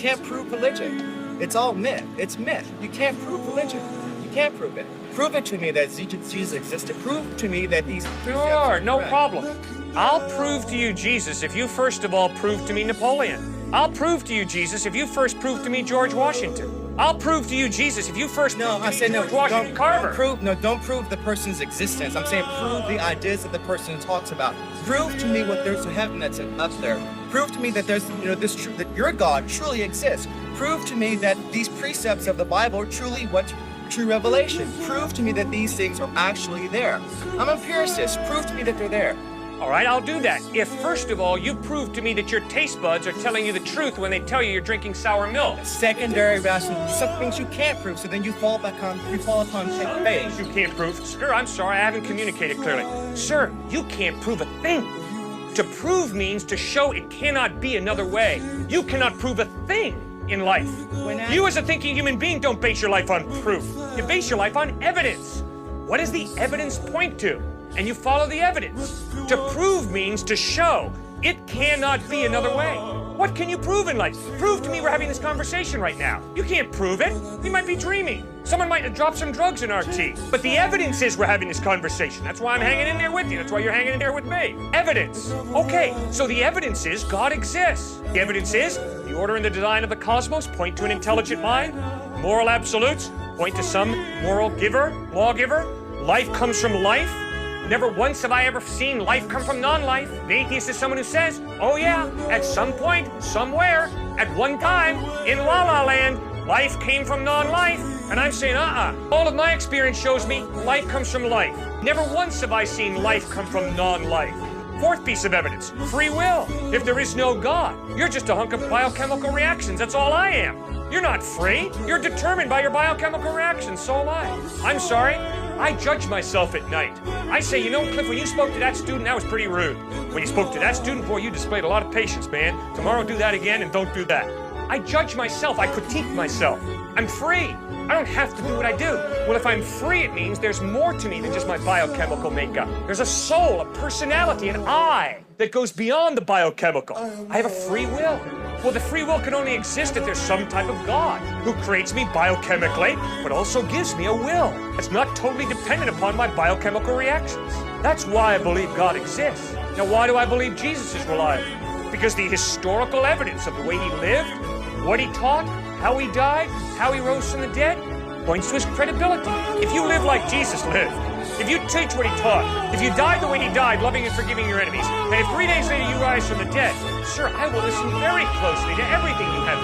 can't prove religion. It's all myth. It's myth. You can't prove religion. You can't prove it. Prove it to me that Jesus existed. Prove to me that these... Sure, no problem. I'll prove to you Jesus if you first of all prove to me Napoleon. I'll prove to you Jesus if you first prove to me George Washington. I'll prove to you Jesus if you first prove to me George Washington Carver. Don't prove the person's existence. I'm saying prove the ideas that the person talks about. Prove to me what there's a heaven that's up there. Prove to me that there's, that your God truly exists. Prove to me that these precepts of the Bible are truly what true revelation. Prove to me that these things are actually there. I'm an empiricist. Prove to me that they're there. All right, I'll do that. If, first of all, you prove to me that your taste buds are telling you the truth when they tell you you're drinking sour milk. Secondary rational, some things you can't prove, so then you fall upon faith. You can't prove. Sir, I'm sorry, I haven't communicated clearly. Sir, you can't prove a thing. To prove means to show it cannot be another way. You cannot prove a thing in life. You as a thinking human being don't base your life on proof. You base your life on evidence. What does the evidence point to? And you follow the evidence. To prove means to show. It cannot be another way. What can you prove in life? Prove to me we're having this conversation right now. You can't prove it. We might be dreaming. Someone might have dropped some drugs in our tea. But the evidence is we're having this conversation. That's why I'm hanging in there with you. That's why you're hanging in there with me. Evidence. Okay, so the evidence is God exists. The evidence is the order and the design of the cosmos point to an intelligent mind. Moral absolutes point to some moral giver, lawgiver. Life comes from life. Never once have I ever seen life come from non-life. The atheist is someone who says, oh yeah, at some point, somewhere, at one time, in La La Land, life came from non-life. And I'm saying, all of my experience shows me life comes from life. Never once have I seen life come from non-life. Fourth piece of evidence, free will. If there is no God, you're just a hunk of biochemical reactions. That's all I am. You're not free. You're determined by your biochemical reactions. So am I. I'm sorry. I judge myself at night. I say, you know, Cliff, when you spoke to that student, that was pretty rude. When you spoke to that student, boy, you displayed a lot of patience, man. Tomorrow, do that again and don't do that. I judge myself. I critique myself. I'm free. I don't have to do what I do. Well, if I'm free, it means there's more to me than just my biochemical makeup. There's a soul, a personality, an I that goes beyond the biochemical. I have a free will. Well, the free will can only exist if there's some type of God who creates me biochemically, but also gives me a will. It's not totally dependent upon my biochemical reactions. That's why I believe God exists. Now, why do I believe Jesus is reliable? Because the historical evidence of the way he lived, what he taught, how he died, how he rose from the dead, points to his credibility. If you live like Jesus lived, if you teach what he taught, if you died the way he died, loving and forgiving your enemies, and if 3 days later you rise from the dead, sir, I will listen very closely to everything you have to say.